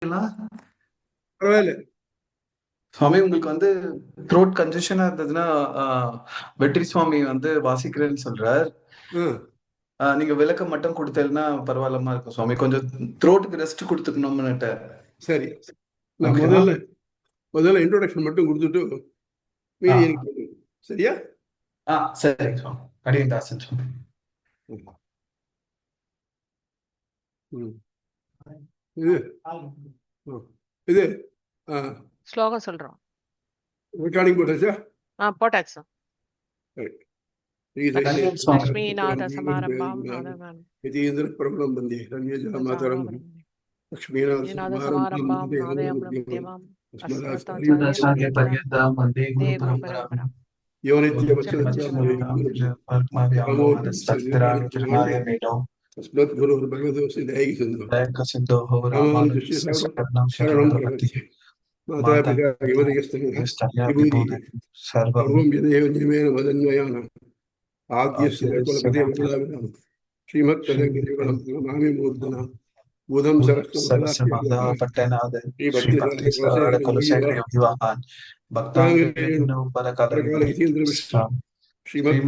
பரவாயில்ல. சுவாமி உங்களுக்கு வந்து த்ரோட் கன்ஜெஷனா இருந்ததுன்னா வெற்றி சுவாமி வந்து வாசிக்கிறேன்னு சொல்றார். நீங்க விளக்கம் மட்டும் கொடுத்தேன்னா பரவாயில்லமா இருக்கும் சுவாமி. கொஞ்சம் த்ரோட்டுக்கு ரெஸ்ட் கொடுத்துக்கணும்னுட்டு. சரி, நான் ஓகேவா? முதல்ல இன்ட்ரோடக்ஷன் மட்டும் கொடுத்துட்டு மீதி எனக்கு கேளுங்க. சரியா? சரி சுவாமி. அடியேன் தாசன் சுவாமி. இது இது ஸ்லோகம் சொல்றோம். ரெக்கார்டிங் போட்டாச்சா? போட்டாச்சு. லக்ஷ்மீநாத சமாரம்பாம் யதீந்திர பிரபலம் வந்தே ரம்யஜா மாதரம் லக்ஷ்மீநாத சமாரம்பாம் நாதயாம் அஸ்மதாச்சார்ய பர்யந்தாம் வந்தே குரு பரம்பராம். யோ अस्मत् गुरुर् भगवतोऽस्य दैहि सिन्धोः रामानुजस्य शरणं प्रपद्ये मातापिता युवतिस्तनया विभूतिः सर्वं यदेव नियमेन मदन्वयानाम् आद्यस्य कुलपतिर्वकुलाभिराम श्रीमत्तदङ्गिरिवरं नमामि मूर्धना बुधं सरस्वती श्रीमद्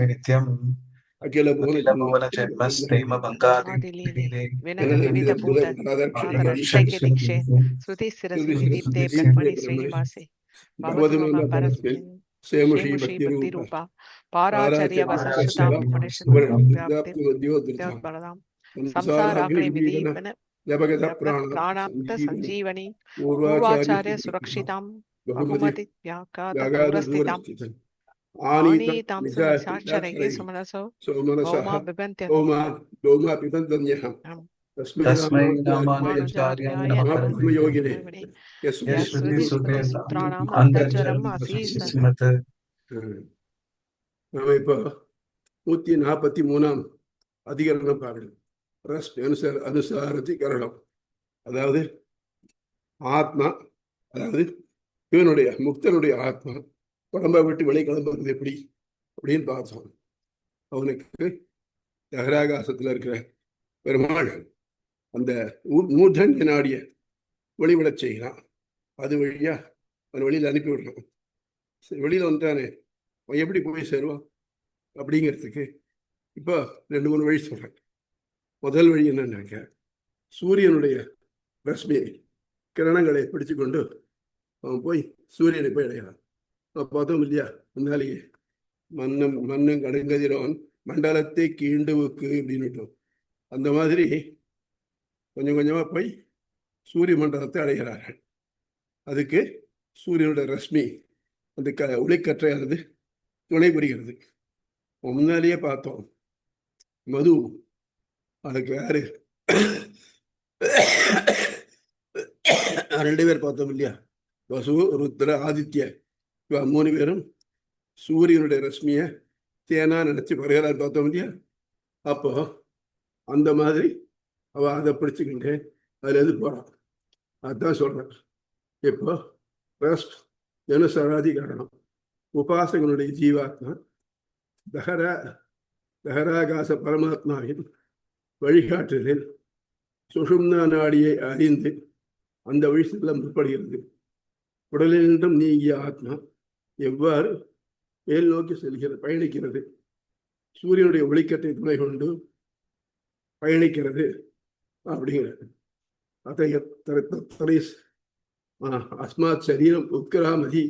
नित्यम् अखिल भुवन जन्मस्तेम संजीवनी पूर्वाचार्य सुरक्षितां बहुमति व्याघातदूरस्थितां आनीतां साक्षरैः सुमनसो भौमा पिबन्त्यः तस्मै रामानुजाचार्याय नमः योगिने सूत्राणाम् अन्तर्जरम् आसीत्. நாம இப்போ 143ஆம் அதிகரணம் பார்க்கணும். அனுசாரதி கரணம். அதாவது ஆத்மா, அதாவது இவனுடைய முக்தனுடைய ஆத்மா உடம்பை விட்டு வெளியே கிளம்புறது எப்படி அப்படின்னு பார்த்தோம். அவனுக்கு தகராகாசத்துல இருக்கிற பெருமாள் அந்த மூர்தன்ய நாடிய வெளிவிடச் செய்கிறான். அது வழியா அவன் வெளியில் அனுப்பி விடுறான். வெளியில வந்துட்டானே அவன் எப்படி போய் சேருவான் அப்படிங்கிறதுக்கு இப்போ 2-3 வழி சொல்றேன். முதல் வழி என்னன்னாக்க, சூரியனுடைய ரஷ்மி கிரணங்களை பிடிச்சு கொண்டு அவன் போய் சூரியனை போய் அடைகிறான். பார்த்தோம் இல்லையா, முன்னாலேயே மன்னும் கடுங்கதிரோன் மண்டலத்தை கீண்டுவுக்கு அப்படின்னு. அந்த மாதிரி கொஞ்சம் கொஞ்சமா போய் சூரிய மண்டலத்தை அடைகிறார்கள். அதுக்கு சூரியனுடைய ரஷ்மி அந்த ஒளிக்கற்றையானது துணை புரிகிறது. முன்னாலேயே பார்த்தோம் மது, அதுக்கு யாரு 2 பேர் பார்த்தோம் இல்லையா, வசு ருத்ர ஆதித்ய, 3 பேரும் சூரியனுடைய ரஷ்மிய தேனா நினைச்சு வருகிறார் பார்த்தோம் இல்லையா. அப்போ அந்த மாதிரி அவ அதை பிடிச்சுக்கிட்டு அதுல எது போறான். அதுதான் சொல்றான். இப்போ ஜனசராதி காரணம் உபாசகனுடைய ஜீவாத்மா தகராகாச பரமாத்மாவின் வழிகாட்டுதலில் சுஷும்னா நாடியை அறிந்து அந்த வழி செல்ல முற்படுகிறது. உடலினின்றும் நீங்கிய ஆத்மா எவ்வாறு மேல் நோக்கி பயணிக்கிறது, சூரியனுடைய ஒளிக்கட்டை துணை கொண்டு பயணிக்கிறது அப்படிங்கிறது. அதை அஸ்மாத் சரீரம் உத்கிராமதி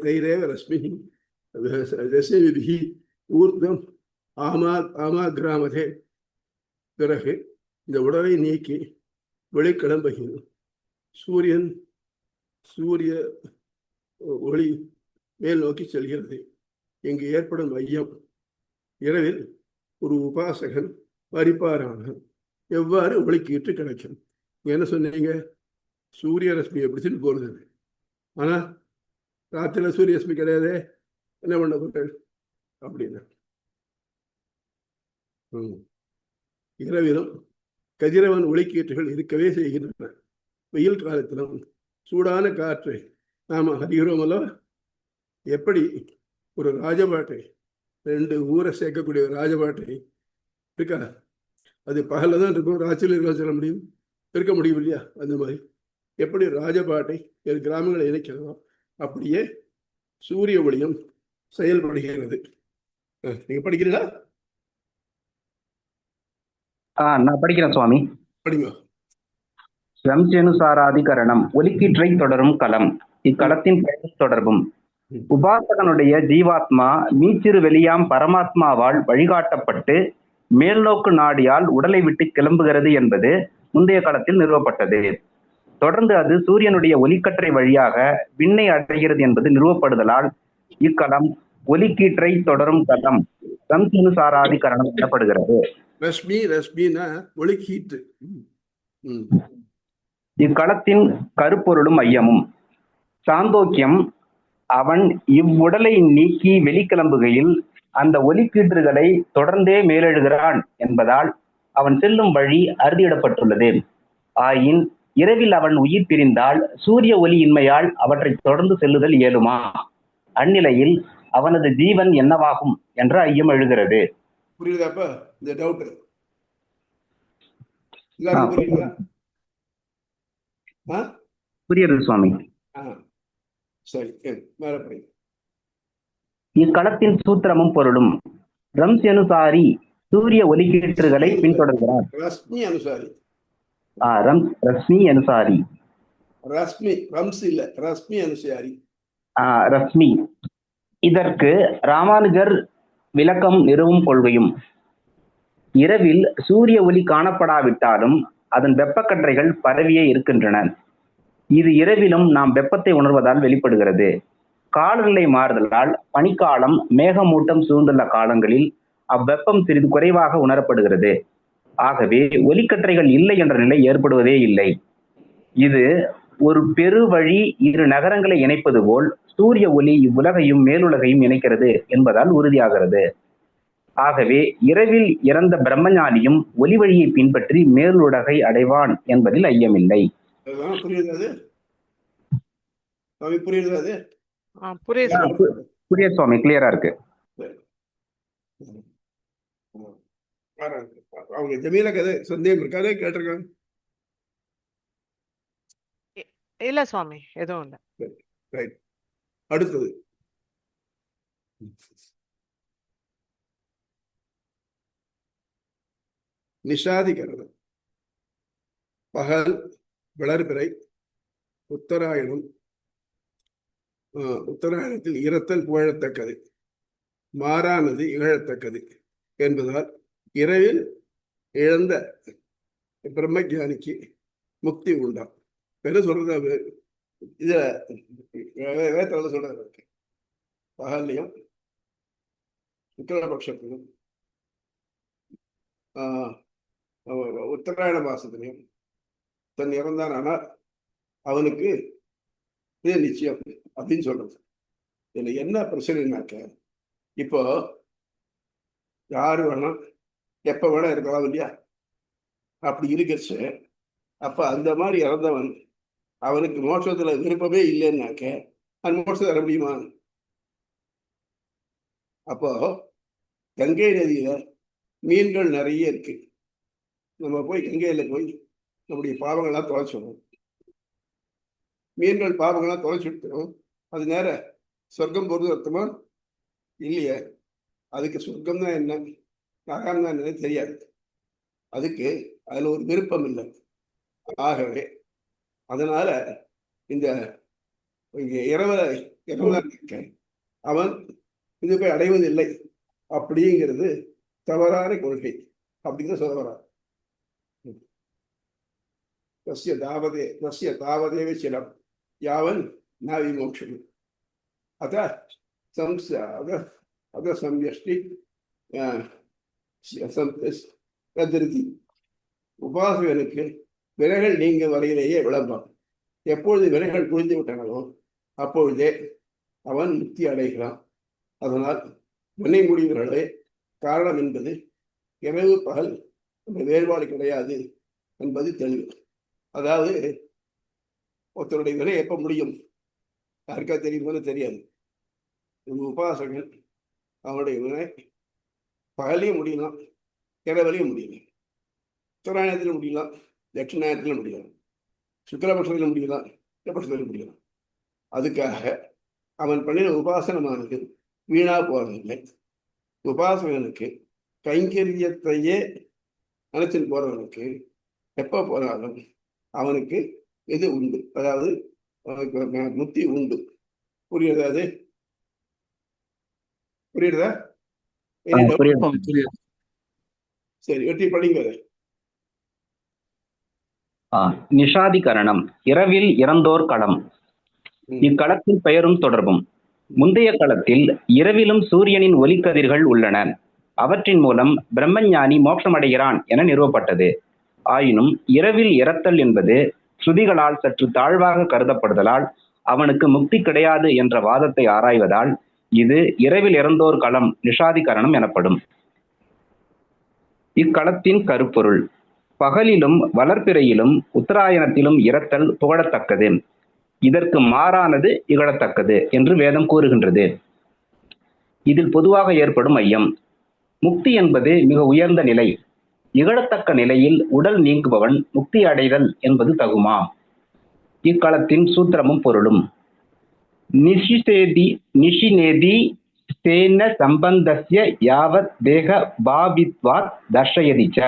தைரேவ ரஷ்மி தசைவிபிஹி ஊர்தம் ஆமாகிராமதே. பிறகு இந்த உடலை நீக்கி வெளிக்கிளம்புகிறது. சூரிய ஒளி மேல் நோக்கி செல்கிறது. இங்கு ஏற்படும் மையம் இரவில் ஒரு உபாசகன் பரிப்பாரான எவ்வாறு ஒளிக்கீட்டு கிடைக்கும். என்ன சொன்னீங்க, சூரிய ரஷ்மியை பிடிச்சிட்டு போறது. ஆனா ராத்திரில சூரிய ரஷ்மி கிடையாதே, என்ன பண்ண போறேன் அப்படின்னா, இரவிலும் கதிரவன் ஒளிக்கீட்டுகள் இருக்கவே செய்கின்றன. வெயில் காலத்திலும் சூடான காற்றை நாம அறிகிறோம் அல்லவா. எப்படி ஒரு ராஜபாட்டை 2 ஊரை சேர்க்கக்கூடிய ராஜபாட்டை இருக்கா, அது பகலில் தான் இருக்கும், ராத்திரியில் இருக்க சொல்ல முடியும், இருக்க முடியும் இல்லையா? அந்த மாதிரி எப்படி ராஜபாட்டை கிராமங்களை இணைக்கிறதோ அப்படியே சூரிய ஒளியும் செயல்படுகிறது. நீங்க படிக்கிறீங்களா? நான் படிக்கிறேன் சுவாமி. படிங்க. ரம்சேனுசாராதிகரணம் ஒலிக்கீற்றை தொடரும் களம். இக்களத்தின் பெயர் தொடர்பும். உபாசகனுடைய ஜீவாத்மா மீச்சிறு வெளியாம் பரமாத்மாவால் வழிகாட்டப்பட்டு மேல்நோக்கு நாடியால் உடலை விட்டு கிளம்புகிறது என்பது முந்தைய களத்தில் நிறுவப்பட்டது. தொடர்ந்து அது சூரியனுடைய ஒலிக்கற்றை வழியாக விண்ணை அடைகிறது என்பது நிறுவப்படுதலால் இக்களம் ஒலிக்கீற்றை தொடரும் களம் ரம்சேனுசாராதிகரணம் எனப்படுகிறது. ரஷ்மினா ஒலிக்கீற்று. இக்களத்தின் கருப்பொருளும் மையமும். சாந்தோக்கியம் அவன் இவ்வுடலை நீக்கி வெளிக்கிளம்புகையில் அந்த ஒலிக்கீற்றுகளை தொடர்ந்தே மேலெழுகிறான் என்பதால் அவன் செல்லும் வழி அறுதியிடப்பட்டுள்ளது. ஆயின் இரவில் அவன் உயிர் பிரிந்தால் சூரிய ஒலி இன்மையால் அவற்றை தொடர்ந்து செல்லுதல் இயலுமா? அந்நிலையில் அவனது ஜீவன் என்னவாகும் என்ற ஐயம் எழுகிறது. புரியுதாப்பா இந்த டவுட்? புரியுது சுவாமி. சரி, இக்களத்தின் சூத்திரமும் பொருளும். ரம்சேனுசாரி சூரிய ஒலிக்கீற்றுகளை பின்தொடர்கிறார். ரஷ்மி அனுசாரி. ரஷ்மி அனுசாரி. ரஷ்மி அனுசாரி. ரஷ்மி. இதற்கு ராமானுஜர் விளக்கம் நிறுவும் கொள்கையும். இரவில் சூரிய ஒளி காணப்படாவிட்டாலும் அதன் வெப்பக்கற்றைகள் பரவியே இருக்கின்றன. இது இரவிலும் நாம் வெப்பத்தை உணர்வதால் வெளிப்படுகிறது. காலநிலை மாறுதலால் பனிக்காலம் மேகமூட்டம் சூழ்ந்துள்ள காலங்களில் அவ்வெப்பம் சிறிது குறைவாக உணரப்படுகிறது. ஆகவே ஒலிக்கற்றைகள் இல்லை என்ற நிலை ஏற்படுவதே இல்லை. இது ஒரு பெரு வழி இரு நகரங்களை இணைப்பது போல் சூரிய ஒளி இவ்வுலகையும் மேலுலகையும் இணைக்கிறது என்பதால் உறுதியாகிறது. ஆகவே இரவில் இறந்த பிரம்மஞானியும் ஒலி வழியை பின்பற்றி மேலுலகை அடைவான் என்பதில் ஐயமில்லை. புரியுது சுவாமி, கிளியரா இருக்கு. அவங்க ஜமீலா கதை சந்தேகம் இருக்காதே கேட்டிருக்காங்க? இல்ல சுவாமி, எதுவும் இல்ல. ரைட். அடுத்தது நிஷாதிகரணம். பகல் வளர்பிறை உத்தராயணம். உத்தராயணத்தில் இரத்தல் புகழத்தக்கது, மாறானது இகழத்தக்கது என்பதால் இரவில் இழந்த பிரம்மஜானிக்கு முக்தி உண்டாம். பெரு சொல்றது இதுல வேத்தல சொல்றது. பகல்லையும் உத்தரபட்சத்திலும் உத்தராயண மாசத்திலையும் தன் இறந்தான் ஆனால் அவனுக்கு இது நிச்சயம் அப்படின்னு சொல்றது. இதுல என்ன பிரச்சனைனாக்க, இப்போ யாரு வேணா எப்ப வேணா இருக்கலாம் இல்லையா? அப்படி இருக்கச்சு அப்ப அந்த மாதிரி இறந்தவன் அவனுக்கு மோட்சத்துல விருப்பமே இல்லைன்னாக்க அந்த மோட்சத்தை வர முடியுமா? அப்போ கங்கை நதியில மீன்கள் நிறைய இருக்கு. நம்ம போய் கங்கையில போய் நம்முடைய பாவங்கள்லாம் தொலைச்சிடும். மீன்கள் பாவங்கள்லாம் தொலைச்சுட்டோம். அது நேர சொர்க்கம் போறது அர்த்தமா இல்லையே? அதுக்கு சொர்க்கம் தான் என்ன, நரகம் தான் என்னன்னு தெரியாது. அதுக்கு அதுல ஒரு விருப்பம் இல்லை. ஆகவே அதனால இந்த இரவல அவன் இது போய் அடைவதில்லை அப்படிங்கிறது தவறான கொள்கை அப்படின்னு சொல்ல வர்றார். தாவதேவ சிலம் யாவன் நாவி மோட்சம் அத சம்யஷ்டி திருதி. உபாசகனுக்கு வினைகள் நீங்க வரையிலேயே விளம்பரம். எப்பொழுது வினைகள் புரிந்து விட்டனோ அப்பொழுதே அவன் முக்தி அடைகிறான். அதனால் வினை முடிவுகளே காரணம் என்பது இரவு பகல் அந்த வேறுபாடு கிடையாது என்பது தெளிவு. அதாவது ஒருத்தருடைய வினை எப்ப முடியும் யாருக்கா தெரியுமோன்னு தெரியாது. உபாசகன் அவனுடைய வினை பகலையும் முடியலாம், இரவிலையும் முடியலாம். உத்தராயணத்தில் முடியலாம், தட்சிணாயணத்தில் முடியலாம், சுக்லபட்சத்தில் முடியலாம், பட்சத்தில் முடியலாம். அதுக்காக அவன் பண்ணின உபாசனமானது வீணா போறதில்லை. உபாசகனுக்கு கைங்கரியத்தையே நினைச்சிட்டு போறவனுக்கு எப்ப போனாலும் அவனுக்கு இது உண்டு, அதாவது அவனுக்கு முக்தி உண்டு. புரியுதா? அது புரியுதா? சரி, வெற்றி படிங்க. நிஷாதிகரணம், இரவில் இறந்தோர் களம். இக்களத்தின் பெயரும் தொடர்பும். முந்தைய களத்தில் இரவிலும் சூரியனின் ஒளிக்கதிர்கள் உள்ளன. அவற்றின் மூலம் பிரம்மஞானி மோட்சமடைகிறான் என நிறுவப்பட்டது. ஆயினும் இரவில் இறத்தல் என்பது ஸ்ருதிகளால் சற்று தாழ்வாக கருதப்படுதலால் அவனுக்கு முக்தி கிடையாது என்ற வாதத்தை ஆராய்வதால் இது இரவில் இறந்தோர் களம் நிஷாதிகரணம் எனப்படும். இக்களத்தின் கருப்பொருள்: பகலிலும் வளர்பிறையிலும் உத்தராயணத்திலும் இறத்தல் புகழத்தக்கது, இதற்கு மாறானது இகழத்தக்கது என்று வேதம் கூறுகின்றது. இதில் பொதுவாக ஏற்படும் ஐயம்: முக்தி என்பது மிக உயர்ந்த நிலை, இகழத்தக்க நிலையில் உடல் நீங்குபவன் முக்தி அடைதல் என்பது தகுமா? இக்களத்தின் சூத்திரமும் பொருளும்: நிஷிநேதி சேன சம்பந்தஸ்ய யாவத் தேக பாவித்வாத் தர்ஷயதிச்ச.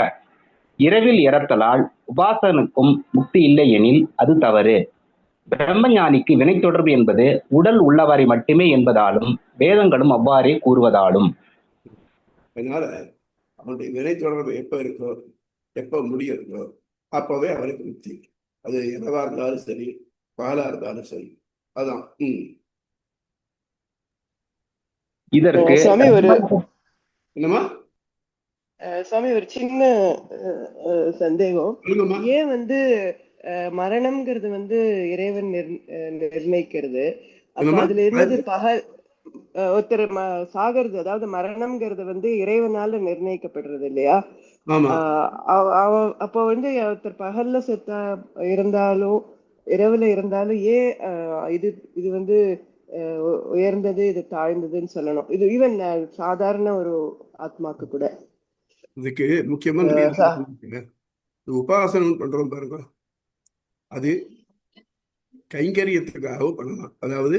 இரவில் இறத்தலால் உபாசனுக்கும் முக்தி இல்லை எனில் அது தவறு. பிரம்மஞானிக்கு வினை தொடர்பு என்பது உடல் உள்ளவரை மட்டுமே என்பதாலும் வேதங்களும் அவ்வாறே கூறுவதாலும். அதனால அவனுடைய வினை தொடர்பு எப்ப இருக்கோ, எப்ப முடியிருக்கோ அப்பவே அவனுக்கு முக்தி. அது இரவா இருந்தாலும் சரி, பகலா இருந்தாலும் சரி. அதான். இதற்கு சுவாமி என்னமா சுவாமி ஒரு சின்ன சந்தேகம். ஏன் மரணம்ங்கிறது இறைவன் நிர்ணயிக்கிறது? அப்ப அதுல இருந்து பகல் ஒருத்தர் சாகிறது, அதாவது மரணம்ங்கிறது இறைவனால நிர்ணயிக்கப்படுறது இல்லையா? அப்ப ஒருத்தர் பகல்ல செத்தா இருந்தாலும் இரவுல இருந்தாலும் ஏன் இது உயர்ந்தது, இது தாழ்ந்ததுன்னு சொல்லணும்? இது ஈவன் சாதாரண ஒரு ஆத்மாக்கு கூட. இதுக்கு முக்கியமான உபாசனம் பண்றோம் பாருங்க, அது கைங்கரியத்துக்காகவும் பண்ணலாம். அதாவது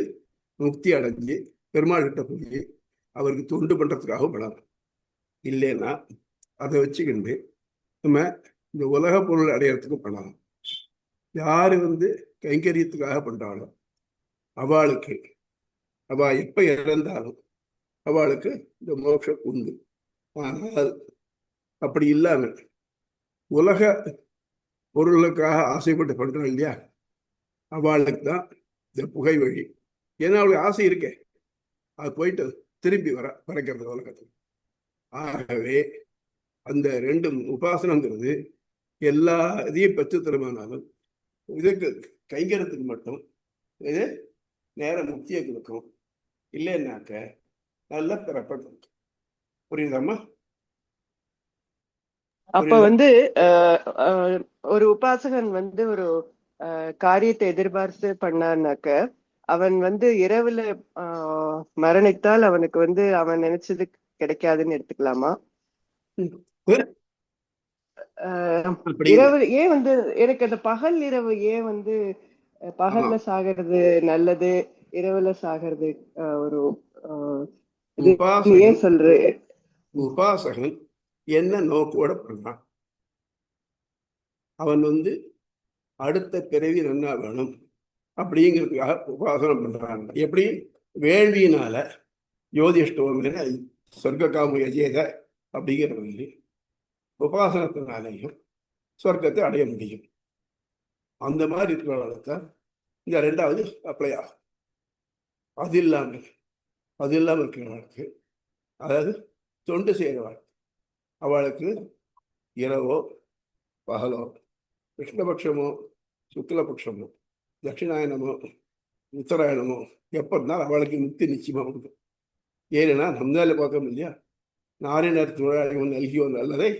முக்தி அடைஞ்சு பெருமாள் கிட்ட போய் அவருக்கு தொண்டு பண்றதுக்காகவும் பண்ணலாம். இல்லைன்னா அதை வச்சுக்கிண்டு நம்ம இந்த உலக பொருள் அடையறதுக்கும் பண்ணலாம். யாரு கைங்கரியத்துக்காக பண்றாளோ அவளுக்கு, அவ எப்ப இறந்தாலும் அவளுக்கு இந்த மோட்சம் உண்டு. ஆனால் அப்படி இல்லாம உலக பொருளுக்காக ஆசைப்பட்டு பண்றோம் இல்லையா, அவளுக்கு தான் இந்த புகை வழி. ஏன்னா அவளுக்கு ஆசை இருக்கே, அது போயிட்டு திரும்பி பறக்கிறது உலகத்துக்கு. ஆகவே அந்த ரெண்டு உபாசனங்கிறது எல்லா இதையும் பெற்று தருமானாலும் இதுக்கு கைங்கரத்துக்கு மட்டும் இது நேர முக்தியை கொடுக்கும். இல்லைன்னாக்க நல்ல பிறப்பை கொடுக்கும். புரியுதாம்மா? அப்ப ஒரு உபாசகன் ஒரு காரியத்தை எதிர்பார்த்து பண்ணான்னாக்க அவன் இரவுல மரணித்தால் அவனுக்கு அவன் நினைச்சது கிடைக்காதுன்னு எடுத்துக்கலாமா? இரவு ஏன் எனக்கு அந்த பகல் இரவு ஏன் பகல்ல சாகிறது நல்லது, இரவுல சாகிறது ஒரு ஏன் சொல்ற? உபாசகன் என்ன நோக்கோட பண்றான்? அவன் அடுத்த பிறவி நன்னா வேணும் அப்படிங்கிறதுக்காக உபாசனம் பண்றாங்க. எப்படி? வேள்வியினால ஜோதிஷ்டோம் சொர்க்க காம யஜேத அப்படிங்கிற மாதிரி உபாசனத்தினாலேயும் சொர்க்கத்தை அடைய முடியும். அந்த மாதிரி இருக்கிறவங்களுக்கு இந்த ரெண்டாவது அப்ளை ஆகும். அது இல்லாமல் இருக்கிறவங்களுக்கு, அதாவது தொண்டு செய்கிறவள், அவளுக்கு இரவோ பகலோ, கிருஷ்ணபட்சமோ சுக்லபட்சமோ தட்சிணாயனமோ உத்தராயணமோ எப்போ இருந்தாலும் அவளுக்கு முக்தி நிச்சயமாக உண்டு. ஏன்னா நம்மளால பார்க்க இல்லையா, நாரினர் தொழிலாளிகள் நல்கியோ நல்லதை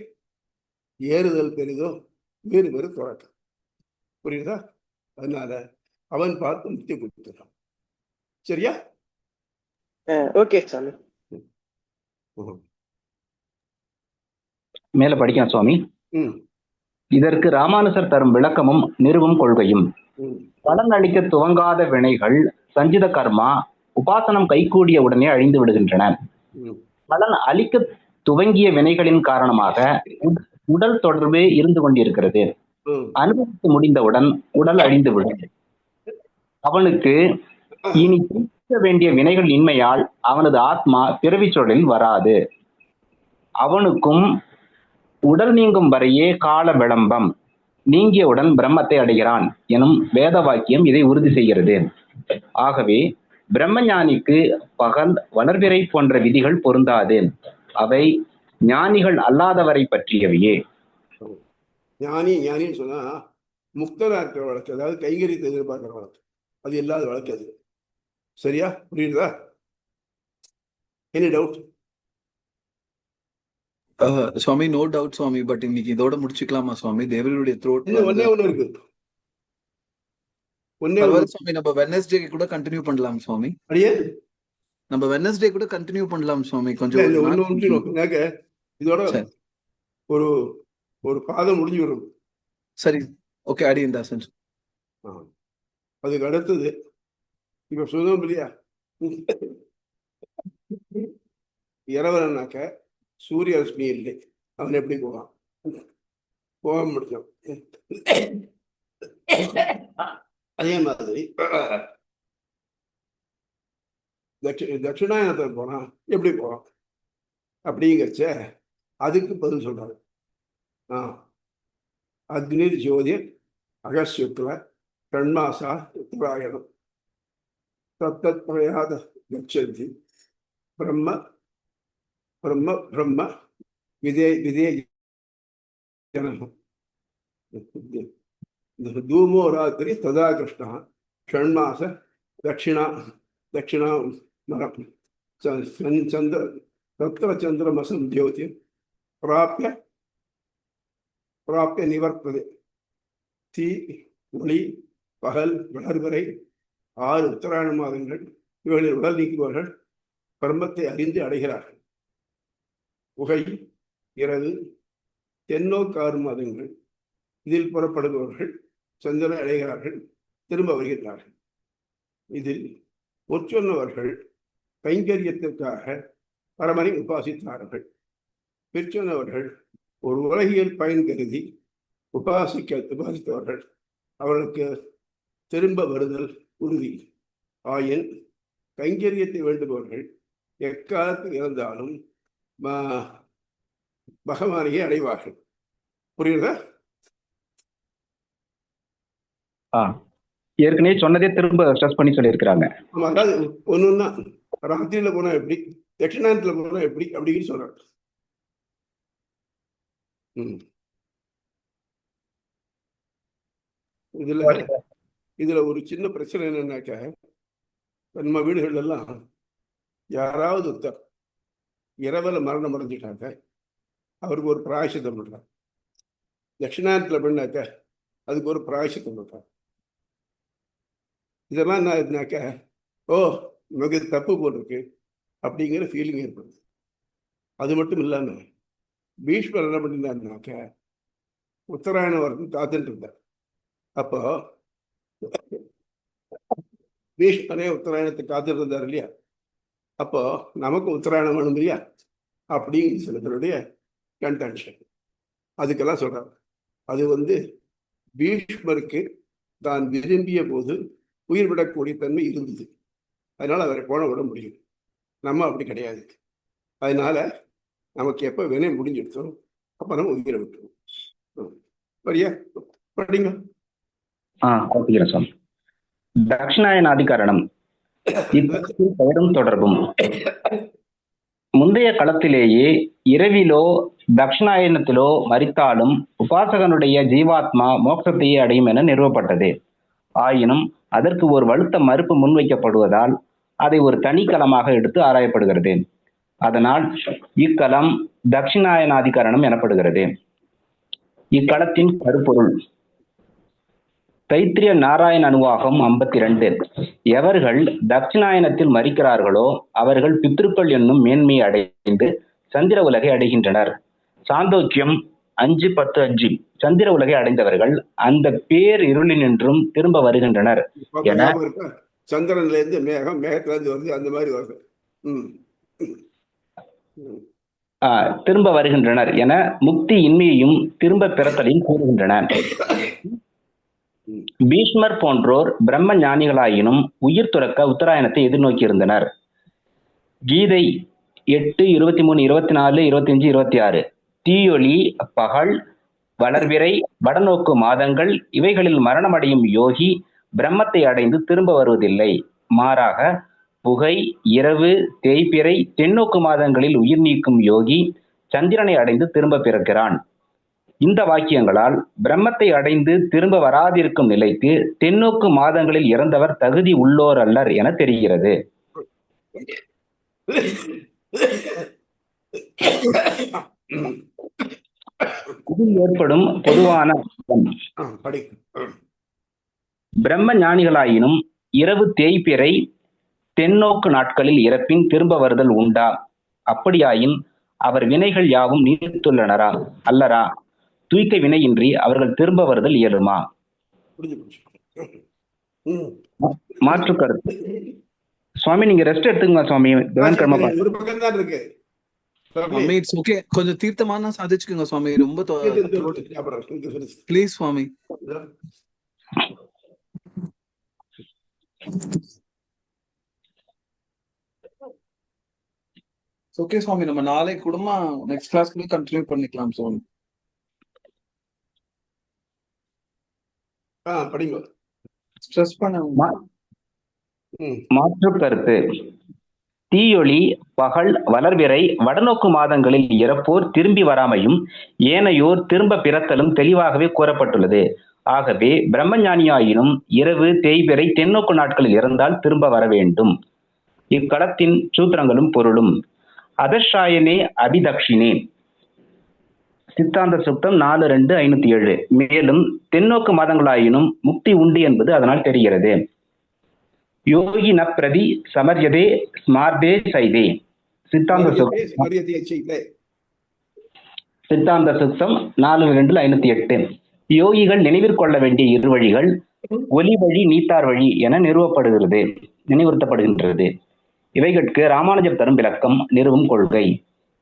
ஏறுதல் பெரிதோ வேறு வேறு தொடக்கம். புரியுதா? அதனால அவன் பார்த்து முக்தி கொடுத்துறான். சரியா? ஓகே சாமி. மேல படிக்கலாம் சுவாமி. இதற்கு ராமானுஜர் தரும் விளக்கமும் நிறுவும் கொள்கையும். பலன் அளிக்க துவங்காத வினைகள் சஞ்சித கர்மா உபாசனம் கைகூடிய உடனே அழிந்து விடுகின்றன. பலன் அளிக்க துவங்கிய வினைகளின் காரணமாக உடல் தொடர்பே இருந்து கொண்டிருக்கிறது. அனுபவித்து முடிந்தவுடன் உடல் அழிந்துவிடும். அவனுக்கு இனி தீர்க்க வேண்டிய வினைகள் இன்மையால் அவனது ஆத்மா பிறவி சுழலில் வராது. அவனுக்கும் உடல் நீங்கும் வரையே கால விளம்பம், நீங்கியவுடன் பிரம்மத்தை அடைகிறான் எனும் வேத வாக்கியம் இதை உறுதி செய்கிறது. ஆகவே பிரம்மஞானிக்கு பகல் வளர்பிறை போன்ற விதிகள் பொருந்தாது. அவை ஞானிகள் அல்லாதவரை பற்றியவையே. ஞானின்னு சொன்னா முக்தரா இருக்கிற வழக்கு, அதாவது கைங்கரியத்தை எதிர்பார்க்கிற வழக்கு, அது இல்லாத வழக்கு அது. சரியா? புரியுதா? Any doubt? Swami, no doubt Swami. But இன்னைக்கு இதோட முடிச்சுக்கலாமா சுவாமி? தேவருடைய த்ரோட் ஒன்னே ஒண்ணு இருக்கு. சுவாமி, நம்ம வெட்னஸ்டே கூட கண்டினியூ பண்ணலாம் சுவாமி. அப்படியே நம்ம வெட்னஸ்டே கூட கண்டினியூ பண்ணலாம் சுவாமி. கொஞ்சம் இதோட ஒரு ஒரு பாதம் முடிஞ்சு வரும். சரி, ஓகே. அடியந்தாசன். அதுக்கு அடுத்தது இப்ப சொன்னோம் இல்லையா, இரவனாக்க சூரிய ரஷ்மி இல்லை, அவன் எப்படி போவான்? போக முடியும். அதே மாதிரி தட்சிணாயனத்தில் போனா எப்படி போவான் அப்படிங்கிறச்ச அதுக்கு பதில் சொல்றாரு. அக்னி ஜோதிர் அகசுக்ல கண்மாசா உத்தராயணம் தத்தத் பிரயாத கச்சந்தி பிரம்ம பிரம்ம பிரம்ம விதே விதே ஜனம் தூமோ ராத்திரி ததா கிருஷ்ணா ஷண்மாச தட்சிணா தட்சிணா மரம் சந்திர தத்திர சந்திரமசம் ஜோதி பிராப்பிய பிராப்பிய நிவர்த்தது. தீ, ஒளி, பகல், வளர்வரை 6 உத்தராயண மாதங்கள் இவர்களில் உடல் நீக்குபவர்கள் பிரம்மத்தை அறிந்து அடைகிறார்கள். புகை, இரவு, தென்னோக்கு 6 மாதங்கள் இதில் புறப்படுபவர்கள் சந்திரனை அடைகிறார்கள், திரும்ப வருகிறார்கள். இதில் முற்சொன்னவர்கள் கைங்கரியத்திற்காக பரமனை உபாசித்தார்கள். பிற்சொன்னவர்கள் ஒரு உலகியல் பயன் கருதி உபாசித்தவர்கள். அவர்களுக்கு திரும்ப வருதல் உறுதி. ஆயின் கைங்கரியத்தை வேண்டுபவர்கள் எக்காலத்தில் இருந்தாலும் பகவானையே அடைவார்கள். புரியுதா? ஏற்கனவே சொன்னதே திரும்ப ஸ்ட்ரெஸ் பண்ணி சொல்லியிருக்கிறாங்க. அதாவது ஒண்ணுன்னா ராத்திரியில போனா எப்படி, தட்சிணாயனத்துல போனா எப்படி அப்படின்னு சொல்றாங்க. இதுல ஒரு சின்ன பிரச்சனை என்னன்னாக்க, நம்ம வீடுகள் எல்லாம் யாராவது ஒருத்தர் இரவுல மரணம் அடைஞ்சிட்டாக்க அவருக்கு ஒரு பிராயசித்தம் பண்றாங்க. தட்சிணாயனத்துல பண்ணாக்க அதுக்கு ஒரு பிராயசித்தம் பண்றாங்க. இதெல்லாம் என்ன ஆகுதுனாக்க, ஓ நமக்கு தப்பு போட்டிருக்கு அப்படிங்கிற ஃபீலிங் ஏற்படுது. அது மட்டும் இல்லாம பீஷ்மர் என்ன பண்ணிருந்தாருனாக்க உத்தராயணம் வரைக்கும் காத்துட்டு இருந்தார். அப்போ பீஷ்மரே உத்தராயணத்தை காத்துட்டு இருந்தார் இல்லையா, அப்போ நமக்கு உத்தராயணம் வேணும் இல்லையா அப்படிங்கிற சில பேருடைய கன்டென்ஷன். அதுக்கெல்லாம் சொல்றாரு, அது பீஷ்மருக்கு தான் விரும்பிய போது உயிர் விடக்கூடிய தன்மை இருந்தது, அதனால அவரை போன விட முடியும். நம்ம அப்படி கிடையாது. அதனால நமக்கு எப்போ வினை முடிஞ்சிடுச்சோ அப்ப நம்ம உயிரை விட்டுருவோம். சரியா? படிங்க. சுவாமி, தட்சிணாயனாதிகரணம் பெயரும் தொடர்பும். முந்தைய களத்திலேயே இரவிலோ தட்சிணாயனத்திலோ மரித்தாலும் உபாசகனுடைய ஜீவாத்மா மோட்சத்தையே அடையும் என நிறுவப்பட்டது. ஆயினும் அதற்கு ஒரு வலுத்த மறுப்பு முன்வைக்கப்படுவதால் அதை ஒரு தனிக்களமாக எடுத்து ஆராயப்படுகிறது. அதனால் இக்களம் தட்சிணாயனாதிகரணம் எனப்படுகிறது. இக்களத்தின் கருப்பொருள் தைத்திரிய நாராயண அணுவாகம் 52. எவர்கள் தட்சிணாயனத்தில் மரிக்கிறார்களோ அவர்கள் பித்ருக்கள் என்னும் மேன்மையை அடைந்து சந்திர உலகை அடைகின்றனர். சாந்தோக்கியம் 5, 10, 5 சந்திர உலகை அடைந்தவர்கள் அந்த பேர் இருளினின்றும் திரும்ப வருகின்றனர் என சந்திரன்ல இருந்து மேகம், மேகத்துல இருந்து வருது, அந்த மாதிரி வருது. திரும்ப வருகின்றனர் என முக்தி இன்மையையும் திரும்ப பிறத்தலையும் கூறுகின்றன. பீஷ்மர் போன்றோர் பிரம்ம ஞானிகளாயினும் உயிர் துறக்க உத்தராயணத்தை எதிர்நோக்கி இருந்தனர். கீதை 8, 23, 24, 25, 26 தீயொளி பகல், வளர்விரை, வடநோக்கு மாதங்கள் இவைகளில் மரணமடையும் யோகி பிரம்மத்தை அடைந்து திரும்ப வருவதில்லை. மாறாக புகை, இரவு, தேய்பிறை, தென்னோக்கு மாதங்களில் உயிர் நீக்கும் யோகி சந்திரனை அடைந்து திரும்ப பிறக்கிறான். இந்த வாக்கியங்களால் பிரம்மத்தை அடைந்து திரும்ப வராதிருக்கும் நிலைக்கு தென்னோக்கு மாதங்களில் இறந்தவர் தகுதி உள்ளோர் அல்லர் என தெரிகிறது. இதில் ஏற்படும் பொதுவான பிரம்ம ஞானிகளாயினும் இரவு தேய்பிறை தென்னோக்கு நாட்களில் இறப்பின் திரும்ப வருதல் உண்டா? அப்படியாயின் அவர் வினைகள் யாவும் நீத்துள்ளனரா அல்லரா? தூய்க்க வினையின்றி அவர்கள் திரும்ப வருதல் இயலுமா? மாற்று கருத்து. சுவாமி நீங்க ரெஸ்ட் எடுத்துங்க சுவாமி. ஒரு பக்கம் தான் இருக்கு. கொஞ்சம் தீர்த்தமான சாதிச்சுக்குங்க சுவாமி. ரொம்ப ப்ளீஸ் சுவாமி. ஓகே சுவாமி, நம்ம நாளை கூடமா நெக்ஸ்ட் கிளாஸ்ல கண்டினியூ பண்ணிக்கலாம் சுவாமி. படிங்க. ஸ்ட்ரெஸ் பண்ண மாற்று கருத்து. தீயொளி பகல், வளர்விரை, வடநோக்கு மாதங்களில் இறப்போர் திரும்பி வராமையும் ஏனையோர் திரும்ப பிறத்தலும் தெளிவாகவே கூறப்பட்டுள்ளது. ஆகவே பிரம்மஞானியாயினும் இரவு தேய்பிறை தென்னோக்கு நாட்களில் இறந்தால் திரும்ப வர வேண்டும். இக்களத்தின் சூத்திரங்களும் பொருளும். அதர்ஷாயனே அபிதக்ஷினே சித்தாந்த சுத்தம் 4.2.507. மேலும் தென்னோக்கு மாதங்களாயினும் முக்தி உண்டு என்பது அதனால் தெரிகிறது. யோகி ந பிரதி சமர்யதே ஸ்மார்தே சைதே சித்தாந்த சுத்தம் 4.2.508. யோகிகள் நினைவிற்கொள்ள வேண்டிய இரு வழிகள் ஒலி வழி, நீத்தார் வழி என நினைவுறுத்தப்படுகின்றது. இவைகளுக்கு ராமானுஜர் தரும் விளக்கம் நிறுவும் கொள்கை.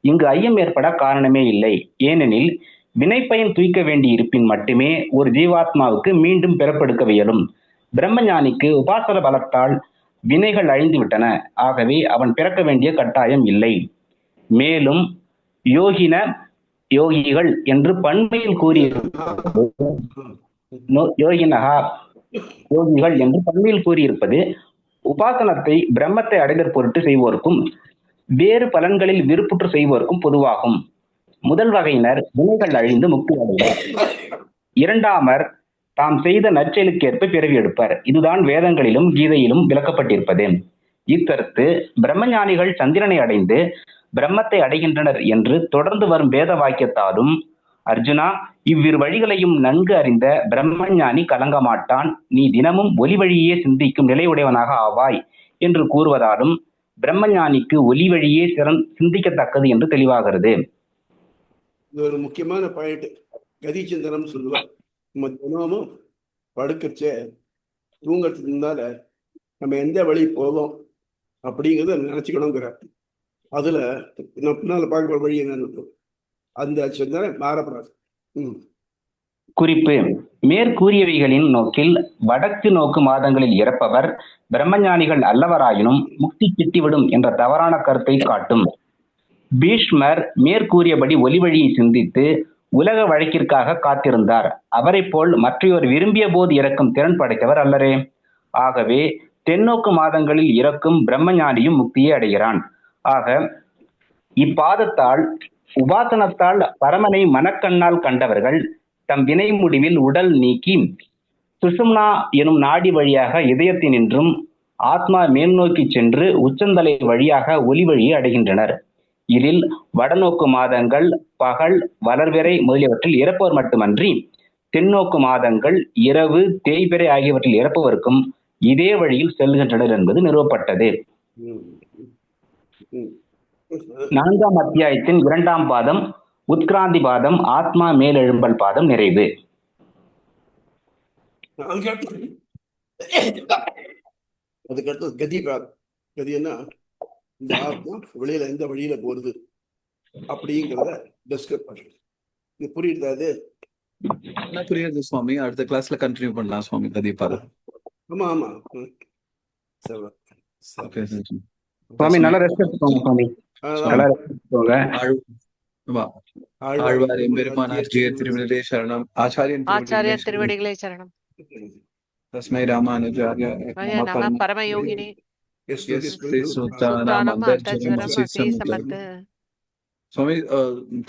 இங்கு ஐயம் ஏற்பட காரணமே இல்லை. ஏனெனில் வினைப்பயன் தூய்க்க வேண்டி இருப்பின் மட்டுமே ஒரு ஜீவாத்மாவுக்கு மீண்டும் பிறப்பெடுக்க இயலும். பிரம்மஞானிக்கு உபாசன பலத்தால் வினைகள் அழிந்து விட்டன. ஆகவே அவன் பிறக்க வேண்டிய கட்டாயம் இல்லை. மேலும் யோகிகள் என்று பன்மையில் கூறியிருப்பது உபாசனத்தை பிரம்மத்தை அடைதற் பொருட்டு செய்வோருக்கும் வேறு பலன்களில் விருப்புற்று செய்வோருக்கும் பொதுவாகும். முதல் வகையினர் வினைகள் அழிந்து முக்தி அடைவர். இரண்டாமர் தாம் செய்த நற்செயலுக்கேற்ப பிறவி எடுப்பர். இதுதான் வேதங்களிலும் கீதையிலும் விளக்கப்பட்டிருப்பது. இக்கருத்து பிரம்மஞானிகள் சந்திரனை அடைந்து பிரம்மத்தை அடைகின்றனர் என்று தொடர்ந்து வரும் வேத வாக்கியத்தாலும், அர்ஜுனா இவ்விரு வழிகளையும் நன்கு அறிந்த பிரம்மஞானி கலங்க மாட்டான், நீ தினமும் ஒலி வழியே சிந்திக்கும் நிலையுடையவனாக ஆவாய் என்று கூறுவதாலும் பிரம்மஞானிக்கு ஒலி வழியே சிந்திக்கத்தக்கது என்று தெளிவாகிறது. இது ஒரு முக்கியமான பாயிண்ட். கதி சிந்தனம் சொல்லுவார். நம்ம தினமும் படுக்கச்சே தூங்கறதுக்கு முன்னால நம்ம எந்த வழி போவோம் அப்படிங்கிறத நினைச்சுக்கணுங்கிற. அதுல நம்ம பின்னால பார்க்குற வழி என்னன்னு அந்த சிந்தனை மாறப்படாது. குறிப்பு: மேற்கூறியவைகளின் நோக்கில் வடக்கு நோக்கு மாதங்களில் இறப்பவர் பிரம்மஞானிகள் அல்லவராயினும் முக்தி கிட்டிவிடும் என்ற தவறான கருத்தை காட்டும். பீஷ்மர் மேற்கூறியபடி ஒலி வழியை சிந்தித்து உலக வழக்கிற்காக காத்திருந்தார். அவரை போல் மற்றையோர் விரும்பிய போது இறக்கும் திறன் படைத்தவர் அல்லரே. ஆகவே தென்னோக்கு மாதங்களில் இறக்கும் பிரம்மஞானியும் முக்தியை அடைகிறான். ஆக இப்பாதத்தால் உபாசனத்தால் பரமனை மனக்கண்ணால் கண்டவர்கள் தம் வினை முடிவில் உடல் நீக்கி சுஷும்னா எனும் நாடி வழியாக இதயத்தினின்றும் ஆத்மா மேல் நோக்கி சென்று உச்சந்தலை வழியாக ஒலி வழியை அடைகின்றனர். இதில் வடநோக்கு மாதங்கள், பகல், வளர்விரை முதலியவற்றில் இறப்பவர் மட்டுமன்றி தென்னோக்கு மாதங்கள், இரவு, தேய்பிறை ஆகியவற்றில் இறப்பவருக்கும் இதே வழியில் செல்கின்றனர் என்பது நிறுவப்பட்டது. 4ஆம் அத்தியாயத்தின் 2ஆம் பாதம் உத்கிராந்தி பாதம், ஆத்மா மேலெழும்பல் பாதம் நிறைவு. அதுக்கடுத்து கதி பாதம். கதின்னா இந்த ஆத்மா வெளியில எந்த வழியில போறது அப்படிங்கிறத டிஸ்கஸ் பண்ணுறது. இது புரியுதா? அது என்ன புரியுது சுவாமி? அடுத்த கிளாஸ்ல கண்டினியூ பண்ணலாம் சுவாமி கதிபாதம். ஆமா ஆமா. சரி. ஓகே சுவாமி நல்ல ரெஸ்ட் எடுத்துக்கோங்க சுவாமி. நல்லா ரெஸ்ட் எடுத்துக்கோங்க. ஆழ்வார் எம்பெருமானார் ஜெய திருவிடே சரணம். ஆச்சாரியன் ஆச்சாரியன் திருவடிகளே சரணம். தஸ்மை ராமானுஜாய நம பரமயோகினே சுத்தானாம் அந்தஜ்வரம் அதி சமத். சுவாமி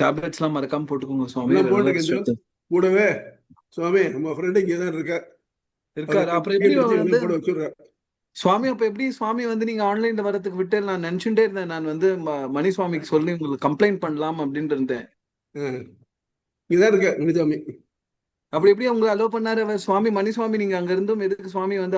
டேப்லெட்ஸ் எல்லாம் மறக்காம போட்டுக்கோங்க சுவாமி. கூடவே சுவாமி நம்ம ஃப்ரெண்ட் இங்கே தான் இருக்காரு. அப்புறம் எப்படி வந்து சுவாமி அப்ப எப்படி சுவாமி வந்து நீங்க ஆன்லைன்ல வரதுக்கு விட்டு நான் நினைச்சுட்டே இருந்தேன். நான் வந்து மணி சுவாமிக்கு சொல்லி உங்களுக்கு கம்ப்ளைண்ட் பண்ணலாம் அப்படின்னு இருந்தேன். இதான் இருக்க மணிசாமி. அப்படி எப்படி உங்களை அலோவ் பண்ணாரு சுவாமி? மணி சுவாமி நீங்க அங்க இருந்தும் எதுக்கு சுவாமி வந்து